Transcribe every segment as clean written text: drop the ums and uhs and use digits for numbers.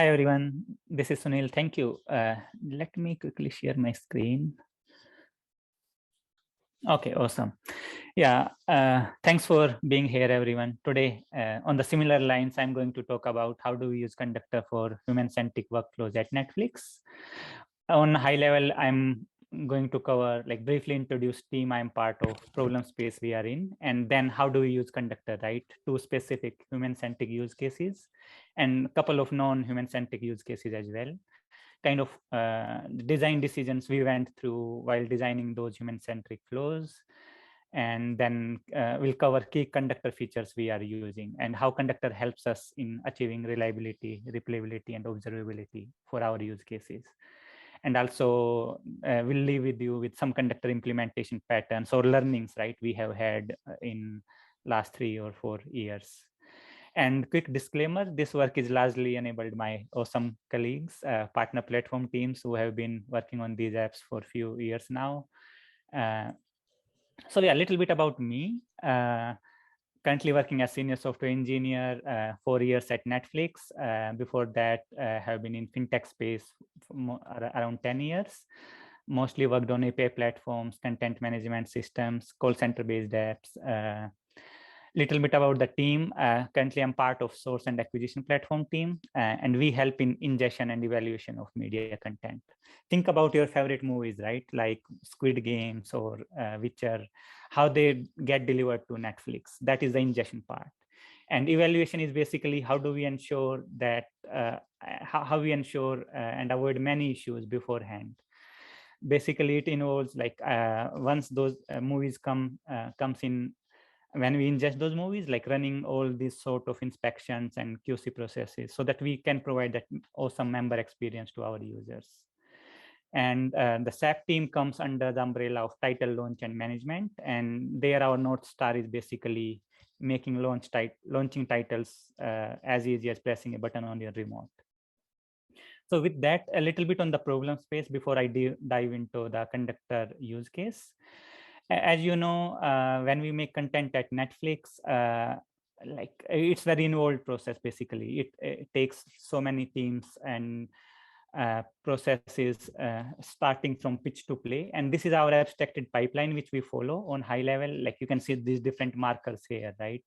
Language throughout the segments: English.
Hi, everyone. This is Sunil. Thank you. Let me quickly share my screen. Okay, awesome. Yeah, thanks for being here, everyone. Today, on the similar lines, I'm going to talk about how do we use Conductor for human-centric workflows at Netflix. On high level, I'm going to cover, like briefly introduce team I'm part of, problem space we are in, and then how do we use Conductor, right? Two specific human-centric use cases and a couple of non-human-centric use cases as well. Kind of design decisions we went through while designing those human-centric flows. And then we'll cover key Conductor features we are using and how Conductor helps us in achieving reliability, replayability, and observability for our use cases. And also we'll leave with you with some Conductor implementation patterns or learnings, right, we have had in last 3 or 4 years. And quick disclaimer, this work is largely enabled by awesome colleagues, partner platform teams who have been working on these apps for a few years now. So yeah, a little bit about me. Currently working as senior software engineer, 4 years at Netflix. Before that, have been in fintech space for around 10 years. Mostly worked on API platforms, content management systems, call center based apps. Little bit about the team. Currently, I'm part of source and acquisition platform team, and we help in ingestion and evaluation of media content. Think about your favorite movies, right? Like Squid Games or Witcher, how they get delivered to Netflix. That is the ingestion part. And evaluation is basically how do we ensure that, how we ensure and avoid many issues beforehand. Basically, it involves like once those movies comes in, when we ingest those movies, like running all these sort of inspections and QC processes so that we can provide that awesome member experience to our users. And the SAP team comes under the umbrella of title launch and management. And there our North Star is basically making launching titles as easy as pressing a button on your remote. So with that, a little bit on the problem space before I dive into the Conductor use case. As you know, when we make content at Netflix, like it's very involved process. Basically, it takes so many teams and processes starting from pitch to play. And this is our abstracted pipeline which we follow on high level. Like you can see these different markers here, right?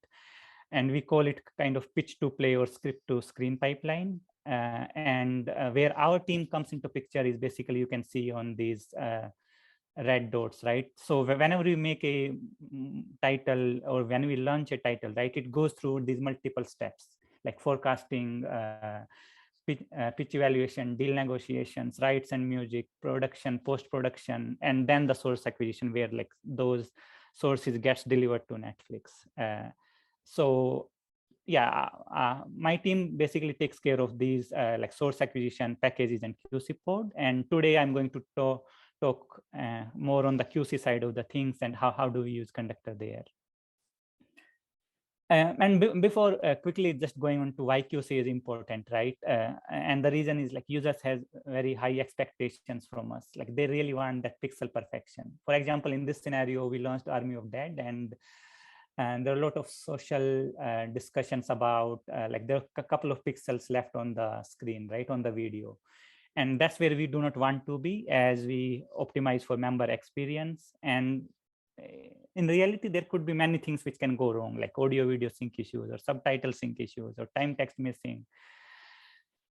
And we call it kind of pitch to play or script to screen pipeline. Where our team comes into picture is basically you can see on these red dots, right? So whenever we make a title or when we launch a title, right, it goes through these multiple steps like forecasting, pitch evaluation, deal negotiations, rights and music, production, post-production, and then the source acquisition where like those sources gets delivered to Netflix. So yeah, my team basically takes care of these like source acquisition, packages, and QC pod. And today I'm going to talk more on the QC side of the things and how do we use Conductor there. Before quickly just going on to why QC is important, right? And the reason is like users has very high expectations from us. Like they really want that pixel perfection. For example, in this scenario, we launched Army of Dead, and there are a lot of social discussions about like there are a couple of pixels left on the screen, right, on the video. And that's where we do not want to be as we optimize for member experience. And in reality, there could be many things which can go wrong, like audio video sync issues or subtitle sync issues or time text missing.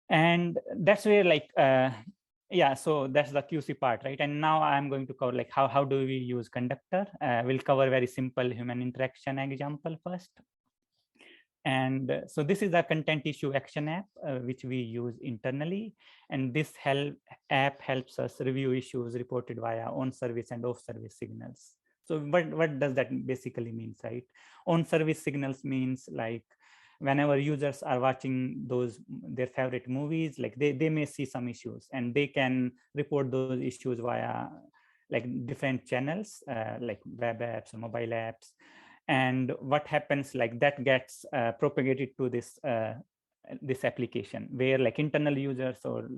And that's where like, yeah, so that's the QC part, right? And now I'm going to cover like how do we use Conductor. We'll cover very simple human interaction example first. And so this is a content issue action app, which we use internally. And this app helps us review issues reported via on-service and off-service signals. So what does that basically mean, right? On-service signals means like whenever users are watching their favorite movies, like they may see some issues and they can report those issues via like different channels, like web apps or mobile apps. And what happens, like that gets propagated to this application where like internal users or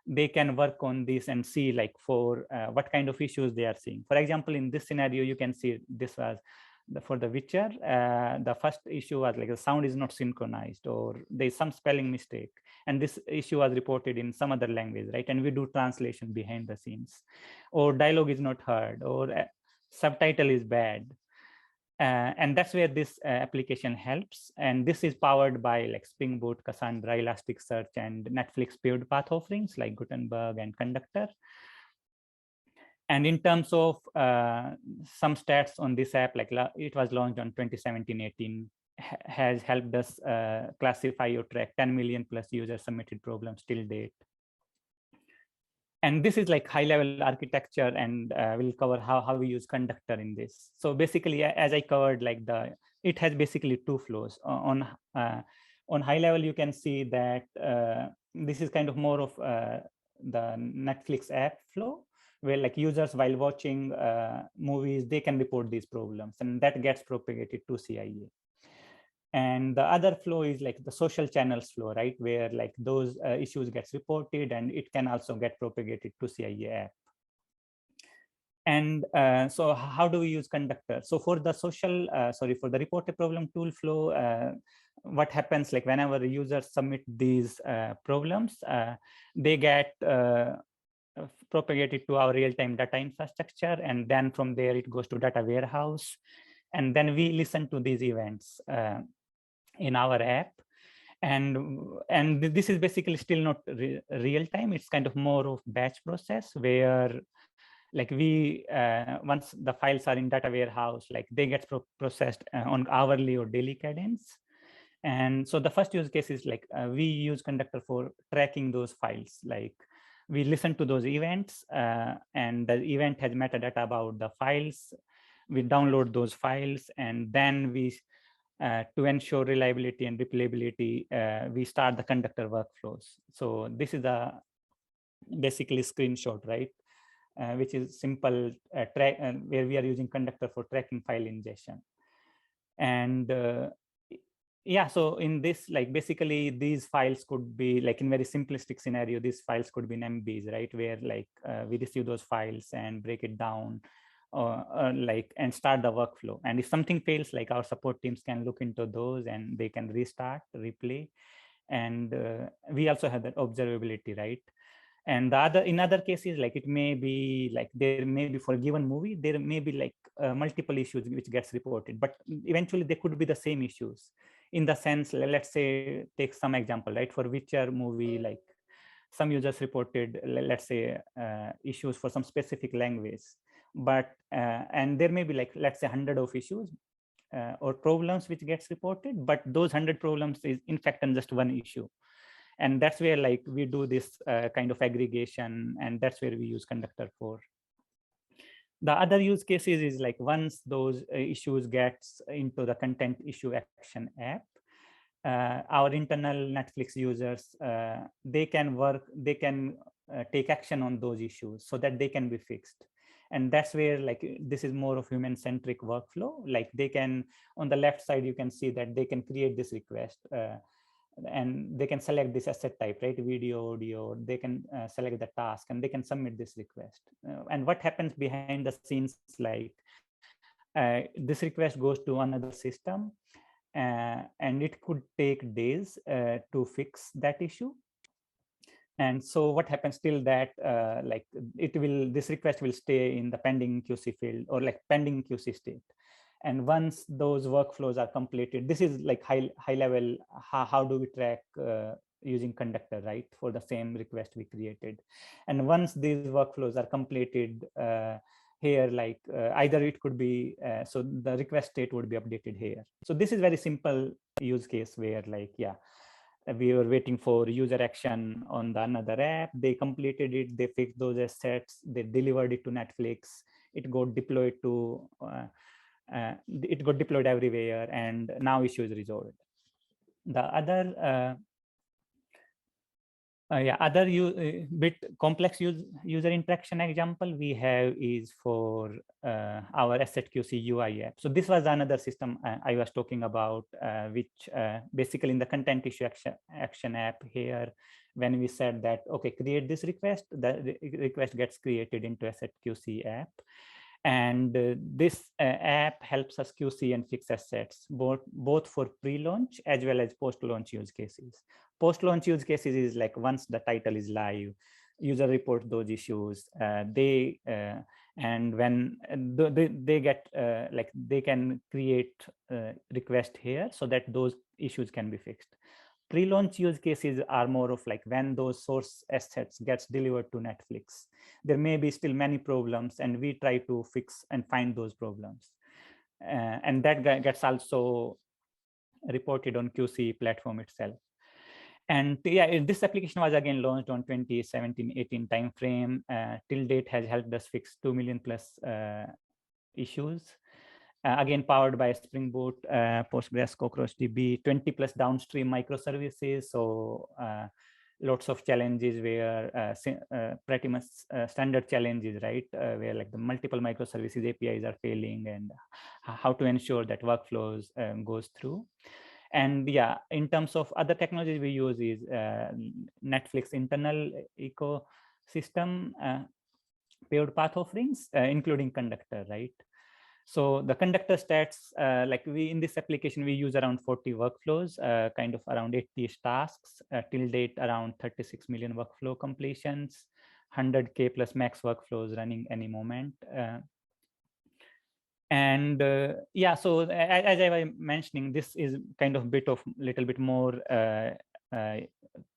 they can work on this and see like for what kind of issues they are seeing. For example, in this scenario, you can see this was for the Witcher, the first issue was like the sound is not synchronized, or there's some spelling mistake. And this issue was reported in some other language, right? And we do translation behind the scenes, or dialogue is not heard, or subtitle is bad. And that's where this application helps. And this is powered by like Spring Boot, Cassandra, Elasticsearch, and Netflix paved path offerings like Gutenberg and Conductor. And in terms of some stats on this app, like it was launched on 2017-18, has helped us classify or track 10 million plus user submitted problems till date. And this is like high level architecture, and we'll cover how we use Conductor in this. So basically, as I covered, like it has basically two flows. On high level, you can see that this is kind of more of the Netflix app flow, where like users while watching movies, they can report these problems, and that gets propagated to CIA. And the other flow is like the social channels flow, right? Where like those issues gets reported, and it can also get propagated to CIA app. And so how do we use Conductor? So for the for the report a problem tool flow, what happens, like whenever users submit these problems, they get propagated to our real-time data infrastructure, and then from there it goes to data warehouse, and then we listen to these events in our app. And this is basically still not real time. It's kind of more of batch process, where like we once the files are in data warehouse, like they get processed on hourly or daily cadence. And so the first use case is like we use Conductor for tracking those files. Like we listen to those events, and the event has metadata about the files. We download those files, and then we to ensure reliability and replayability, we start the Conductor workflows. So this is a basically screenshot, right? Which is simple track, where we are using Conductor for tracking file ingestion. And yeah, so in this, like basically these files could be like, in very simplistic scenario, these files could be in MBs, right? Where like we receive those files and break it down, like, and start the workflow. And if something fails, like our support teams can look into those, and they can restart, replay. And we also have that observability, right? And in other cases, like it may be like there may be, for a given movie, there may be like multiple issues which gets reported, but eventually they could be the same issues. In the sense, let's say, take some example, right? For Witcher movie, like some users reported, let's say, issues for some specific language, but and there may be like, let's say, 100 of issues or problems which gets reported, but those 100 problems is in fact on just one issue. And that's where like we do this kind of aggregation, and that's where we use Conductor for. The other use cases is like once those issues gets into the content issue action app, our internal Netflix users, they can take action on those issues so that they can be fixed. And that's where like this is more of human-centric workflow. Like they can, on the left side, you can see that they can create this request, and they can select this asset type, right? Video, audio. They can select the task, and they can submit this request. And what happens behind the scenes, like this request goes to another system, and it could take days to fix that issue. And so what happens till that, like this request will stay in the pending QC field, or like pending QC state. And once those workflows are completed, this is like high level, how do we track using Conductor, right, for the same request we created. And once these workflows are completed, here, like either it could be, so the request state would be updated here. So this is very simple use case where like, yeah, we were waiting for user action on the another app. They completed it, they fixed those assets, they delivered it to Netflix. It got deployed to, it got deployed everywhere, and now issue is resolved. The other other bit complex user interaction example we have is for our Asset QC UI app. So this was another system I was talking about, which basically in the content issue action app here, when we said that, okay, create this request, the request gets created into Asset QC app. And this app helps us QC and fix assets, both for pre-launch as well as post-launch use cases. Post-launch use cases is like once the title is live, user report those issues. And when they get like they can create request here so that those issues can be fixed. Pre-launch use cases are more of like when those source assets gets delivered to Netflix, there may be still many problems, and we try to fix and find those problems. And that gets also reported on QC platform itself. And yeah, this application was again launched on 2017-18 timeframe. Till date has helped us fix 2 million plus issues. Again, powered by Spring Boot, Postgres, CockroachDB, 20 plus downstream microservices. So lots of challenges where pretty much standard challenges, right? Where like the multiple microservices APIs are failing, and how to ensure that workflows goes through. And yeah, in terms of other technologies we use is Netflix internal ecosystem, paired path offerings, including Conductor, right? So the Conductor stats, like we in this application, we use around 40 workflows, kind of around 80 tasks, till date around 36 million workflow completions, 100K plus max workflows running any moment. And yeah, so as I was mentioning, this is kind of little bit more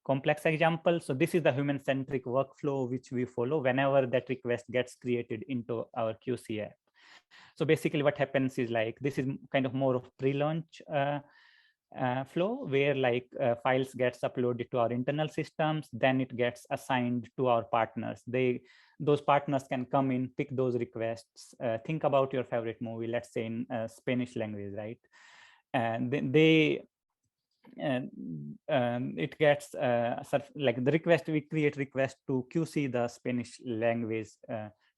complex example. So this is the human-centric workflow which we follow whenever that request gets created into our QC app. So basically what happens is like, this is kind of more of pre-launch flow where like files gets uploaded to our internal systems, then it gets assigned to our partners. Those partners can come in, pick those requests, think about your favorite movie, let's say in Spanish language, right? And they it gets like the request, we create request to QC the Spanish language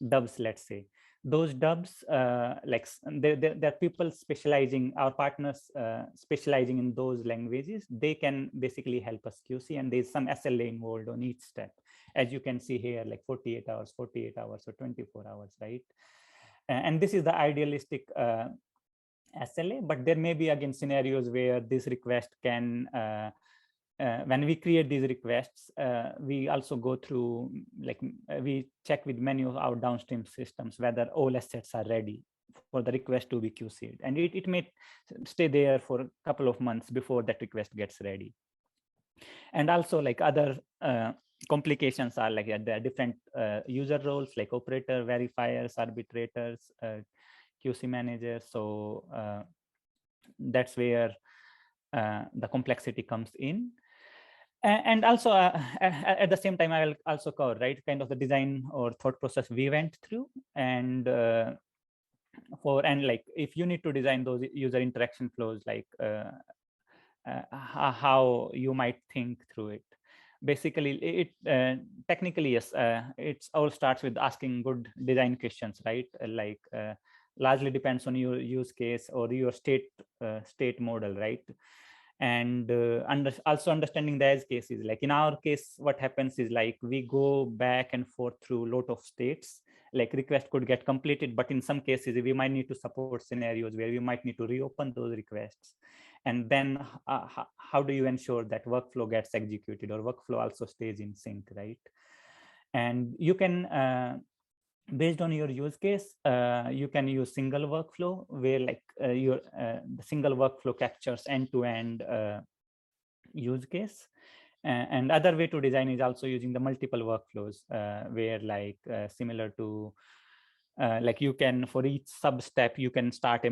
dubs, let's say. Those dubs, like there are people specializing, our partners specializing in those languages. They can basically help us QC, and there's some SLA involved on each step. As you can see here, like 48 hours, or 24 hours, right? And this is the idealistic SLA, but there may be again scenarios where this request can, when we create these requests, we also go through, like we check with many of our downstream systems whether all assets are ready for the request to be QC'd. And it may stay there for a couple of months before that request gets ready. And also like other complications are like there are different user roles like operator, verifiers, arbitrators, QC manager. So that's where the complexity comes in. And also at the same time, I will also cover, right, kind of the design or thought process we went through. And like if you need to design those user interaction flows, like how you might think through it. Basically, it technically, yes, it all starts with asking good design questions, right? Like largely depends on your use case or your state model, right? And also understanding the edge cases. Like in our case, what happens is like we go back and forth through a lot of states. Like request could get completed, but in some cases we might need to support scenarios where we might need to reopen those requests. And then how do you ensure that workflow gets executed or workflow also stays in sync, right? And you can, based on your use case, you can use single workflow where like the single workflow captures end-to-end use case. And other way to design is also using the multiple workflows where like similar to like you can, for each sub step, you can start a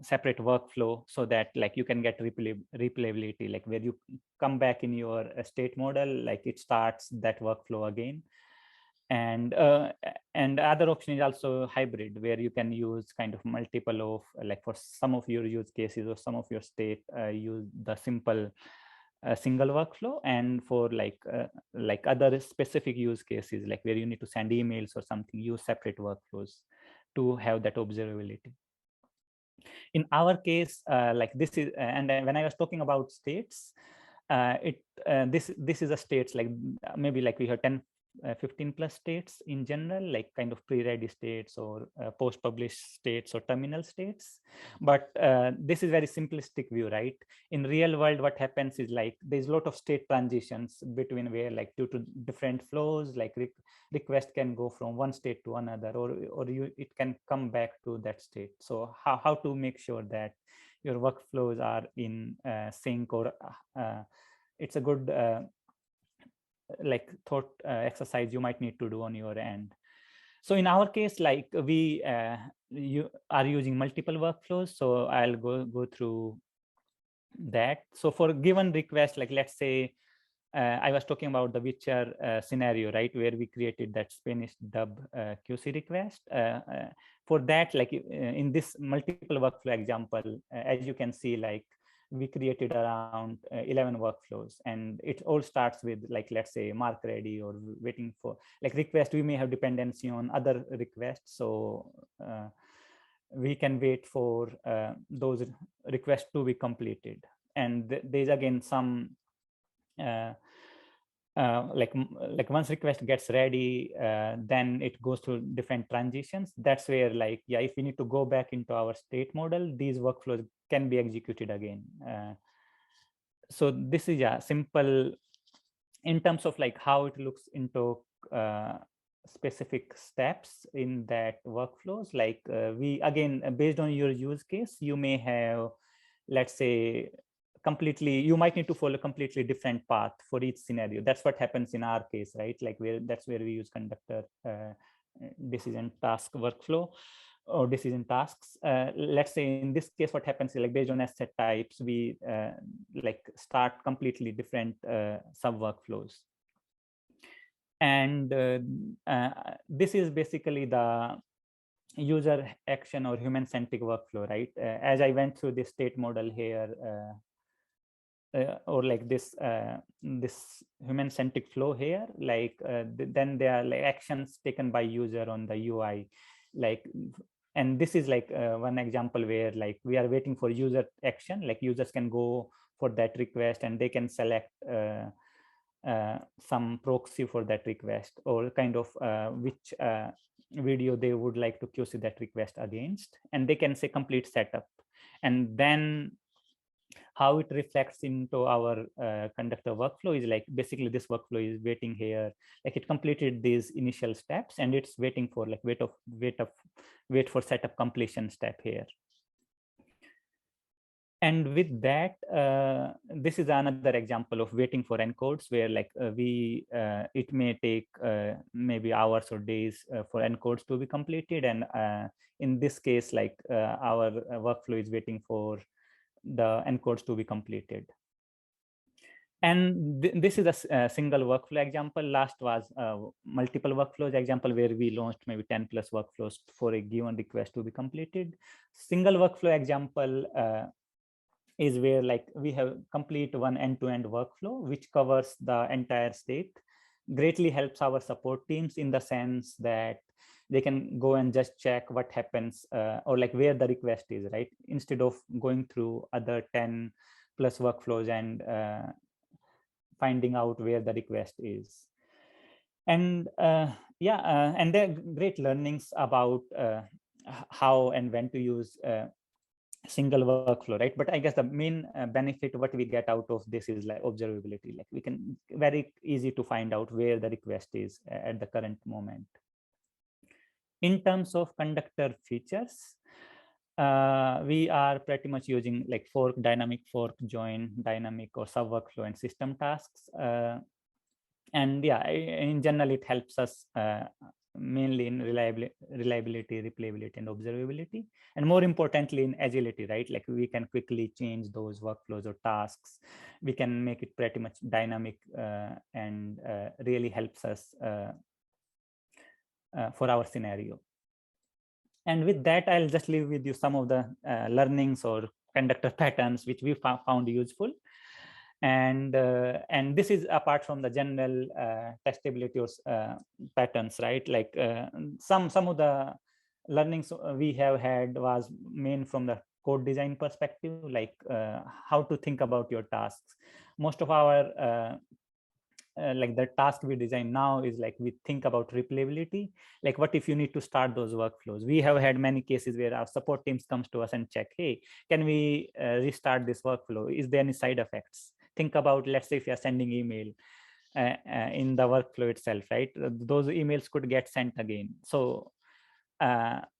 separate workflow so that like you can get replayability, like where you come back in your state model, like it starts that workflow again. And other option is also hybrid, where you can use kind of multiple of, like for some of your use cases or some of your state, use the simple single workflow, and for like other specific use cases, like where you need to send emails or something, use separate workflows to have that observability. In our case, like this is, and when I was talking about states, this is a states, like maybe like we have 10 15 plus states in general, like kind of pre-ready states or post-published states or terminal states. But this is very simplistic view, right? In real world, what happens is like there's a lot of state transitions between where like due to different flows, like request can go from one state to another, or it can come back to that state. So how to make sure that your workflows are in sync, or it's a good like thought exercise you might need to do on your end. So in our case, like we you are using multiple workflows. So I'll go through that. So for given request, like let's say I was talking about the Witcher scenario, right, where we created that Spanish dub QC request. For that, like in this multiple workflow example, as you can see, like we created around 11 workflows, and it all starts with like, let's say, mark ready or waiting for like request. We may have dependency on other requests, so we can wait for those requests to be completed. And there's again some like once request gets ready, then it goes through different transitions. That's where like, yeah, if we need to go back into our state model, these workflows can be executed again. So this is simple in terms of like how it looks into specific steps in that workflows. Like we again, based on your use case, you may have, let's say, you might need to follow a completely different path for each scenario. That's what happens in our case, right? Like that's where we use conductor decision task workflow or decision tasks. Let's say in this case, what happens is like based on asset types, we like start completely different sub workflows. And this is basically the user action or human centric workflow, right? As I went through this state model here, or like this human centric flow here, like then there are like actions taken by user on the UI, like, and this is like one example where like we are waiting for user action. Like users can go for that request and they can select some proxy for that request, or kind of which video they would like to QC that request against, and they can say complete setup. And then how it reflects into our conductor workflow is like basically this workflow is waiting here, like it completed these initial steps and it's waiting for like wait for setup completion step here. And with that, this is another example of waiting for encodes, where like it may take maybe hours or days for encodes to be completed. And in this case, like our workflow is waiting for the encodes to be completed. And this is a single workflow example. Last was multiple workflows example, where we launched maybe 10 plus workflows for a given request to be completed. Single workflow example is where like we have complete one end-to-end workflow which covers the entire state. Greatly helps our support teams in the sense that they can go and just check what happens or like where the request is, right, instead of going through other 10 plus workflows and finding out where the request is. And and there are great learnings about how and when to use single workflow, right? But I guess the main benefit what we get out of this is like observability. Like we can very easy to find out where the request is at the current moment. In terms of conductor features, we are pretty much using like fork, dynamic fork, join, dynamic or sub workflow and system tasks. And yeah, in general, it helps us mainly in reliability, replayability, and observability, and more importantly in agility, right? Like we can quickly change those workflows or tasks. We can make it pretty much dynamic and really helps us for our scenario. And with that, I'll just leave with you some of the learnings or conductor patterns which we found useful. And this is apart from the general testability or patterns, right? Like some of the learnings we have had was main from the code design perspective, like how to think about your tasks. Most of our like the task we design now is like we think about replayability. Like what if you need to start those workflows? We have had many cases where our support teams comes to us and check, hey, can we restart this workflow? Is there any side effects? Think about, let's say if you're sending email in the workflow itself, right? Those emails could get sent again. So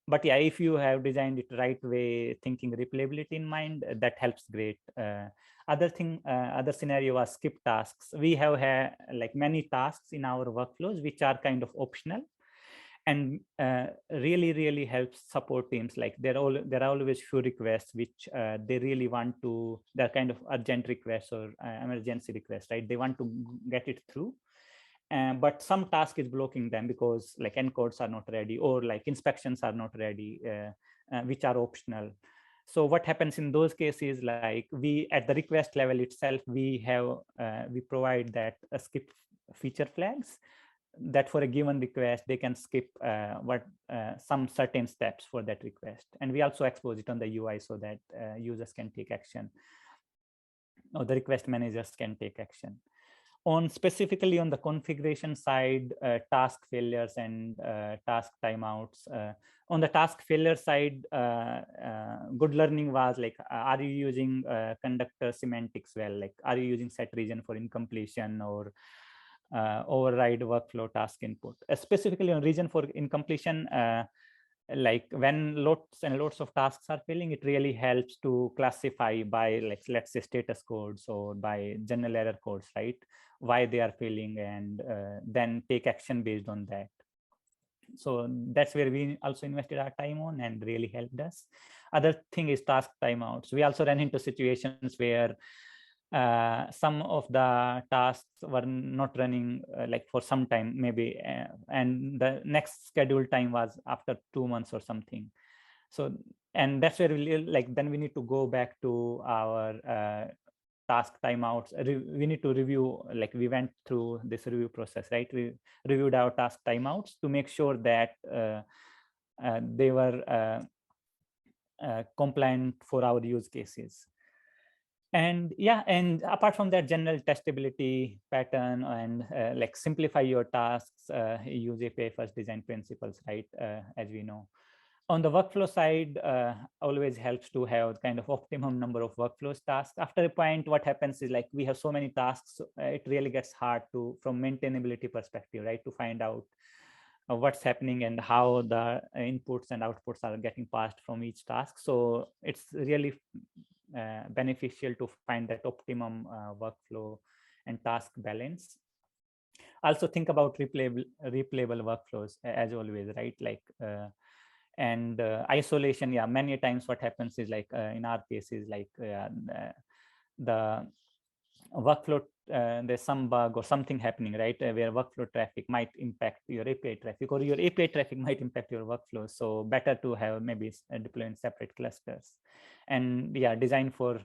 but yeah, if you have designed it right way, thinking replayability in mind, that helps great. Other scenario was skip tasks. We have had like many tasks in our workflows which are kind of optional, and really helps support teams. Like there are always few requests which they really want to, they're kind of urgent requests or emergency requests, right? They want to get it through. But some task is blocking them because like encodes are not ready, or like inspections are not ready, which are optional. So what happens in those cases, like we at the request level itself, we provide that skip feature flags, that for a given request they can skip some certain steps for that request, and we also expose it on the UI so that users can take action, or the request managers can take action. Specifically on the configuration side, task failures and task timeouts. On the task failure side, good learning was like, are you using conductor semantics well? Like, are you using set region for incompletion or override workflow task input? Specifically on region for incompletion, like when lots and lots of tasks are failing, it really helps to classify by, like, let's say status codes or by general error codes, right? Why they are failing, and then take action based on that. So that's where we also invested our time on and really helped us. Other thing is task timeouts. We also ran into situations where some of the tasks were not running like for some time maybe, and the next scheduled time was after 2 months or something. So, and that's where we like, then we need to go back to our task timeouts. We need to review, like we went through this review process, right? We reviewed our task timeouts to make sure that they were compliant for our use cases. And yeah, and apart from that, general testability pattern, and like simplify your tasks, use API first design principles, right? As we know. On the workflow side, always helps to have kind of optimum number of workflows tasks. After a point, what happens is like we have so many tasks, it really gets hard to, from maintainability perspective, right, to find out what's happening and how the inputs and outputs are getting passed from each task. So it's really beneficial to find that optimum workflow and task balance. Also think about replayable workflows as always, right? Like and isolation. Yeah, many times what happens is like in our cases, like the workflow, there's some bug or something happening, right, where workflow traffic might impact your API traffic, or your API traffic might impact your workflow. So better to have maybe deploy in separate clusters. And yeah, design for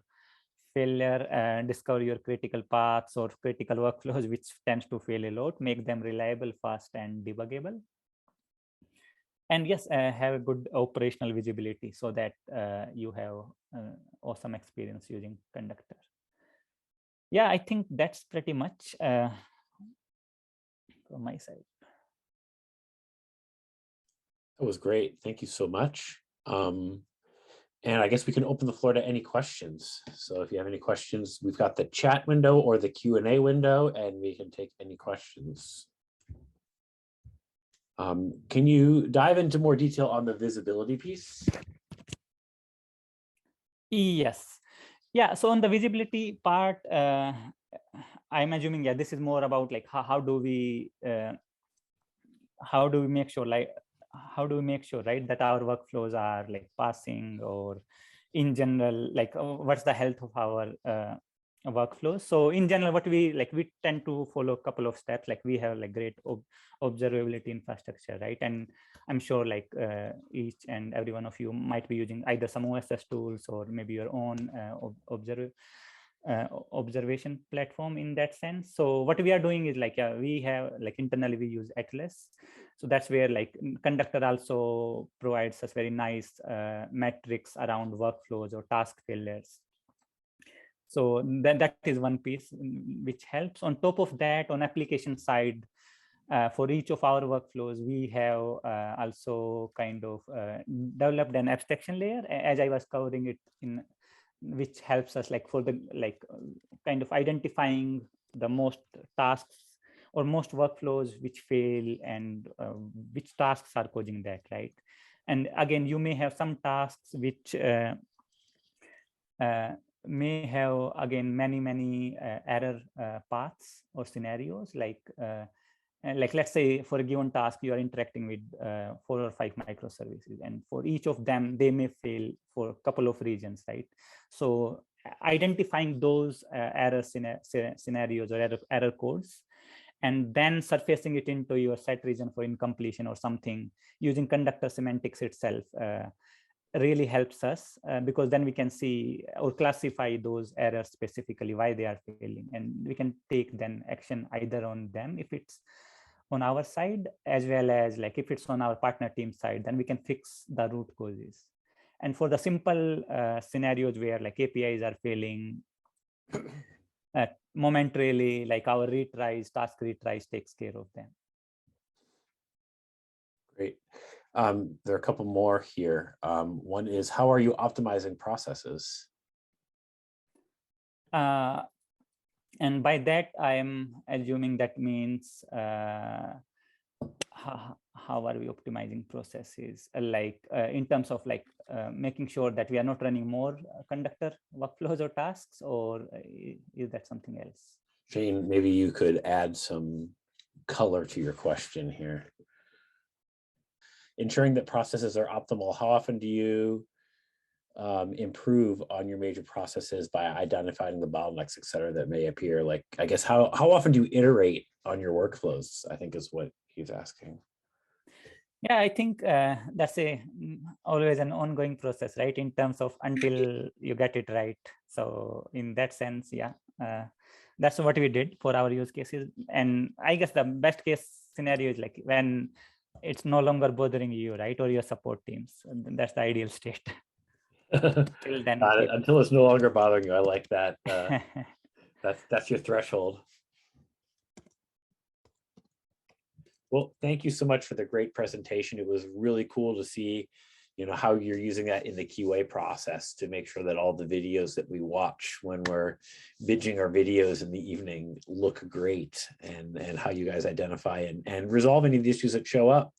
failure, discover your critical paths or critical workflows which tends to fail a lot, make them reliable, fast, and debuggable. And yes, have a good operational visibility so that you have awesome experience using Conductor. Yeah, I think that's pretty much from my side. That was great. Thank you so much. And I guess we can open the floor to any questions. So if you have any questions, we've got the chat window or the Q&A window, and we can take any questions. Can you dive into more detail on the visibility piece? Yes. Yeah, so on the visibility part, I'm assuming, yeah, this is more about like how do we make sure, like how do we make sure, right, that our workflows are like passing, or in general, like what's the health of our workflows. So in general, what we like, we tend to follow a couple of steps. Like we have like great observability infrastructure, right? And I'm sure like each and every one of you might be using either some OSS tools or maybe your own observation platform in that sense. So what we are doing is like, we have like internally we use Atlas. So that's where like Conductor also provides us very nice metrics around workflows or task failures. So that is one piece which helps. On top of that, on application side, for each of our workflows, we have also kind of developed an abstraction layer, as I was covering it in, which helps us like for the kind of identifying the most tasks or most workflows which fail and which tasks are causing that, right? And again, you may have some tasks which may have again many error paths or scenarios, like let's say for a given task you are interacting with 4 or 5 microservices, and for each of them they may fail for a couple of reasons, right? So identifying those error scenarios or error codes, and then surfacing it into your set region for incompletion or something using conductor semantics itself really helps us, because then we can see or classify those errors specifically, why they are failing, and we can take then action either on them if it's on our side, as well as like if it's on our partner team side, then we can fix the root causes. And for the simple scenarios where like APIs are failing, momentarily, like our retries, task retries takes care of them. Great. There are a couple more here. One is, how are you optimizing processes? And by that, I am assuming that means how are we optimizing processes, like in terms of like making sure that we are not running more conductor workflows or tasks, or is that something else? Shane, maybe you could add some color to your question here. Ensuring that processes are optimal, how often do you improve on your major processes by identifying the bottlenecks, et cetera, that may appear? Like, I guess, how often do you iterate on your workflows, I think is what he's asking. Yeah, I think that's always an ongoing process, right? In terms of until you get it right. So in that sense, yeah, that's what we did for our use cases. And I guess the best case scenario is like when it's no longer bothering you, right? Or your support teams. And that's the ideal state. Till then, until it's no longer bothering you. I like that. That's your threshold. Well, thank you so much for the great presentation. It was really cool to see, you know, how you're using that in the QA process to make sure that all the videos that we watch when we're binging our videos in the evening look great, and how you guys identify and resolve any of the issues that show up.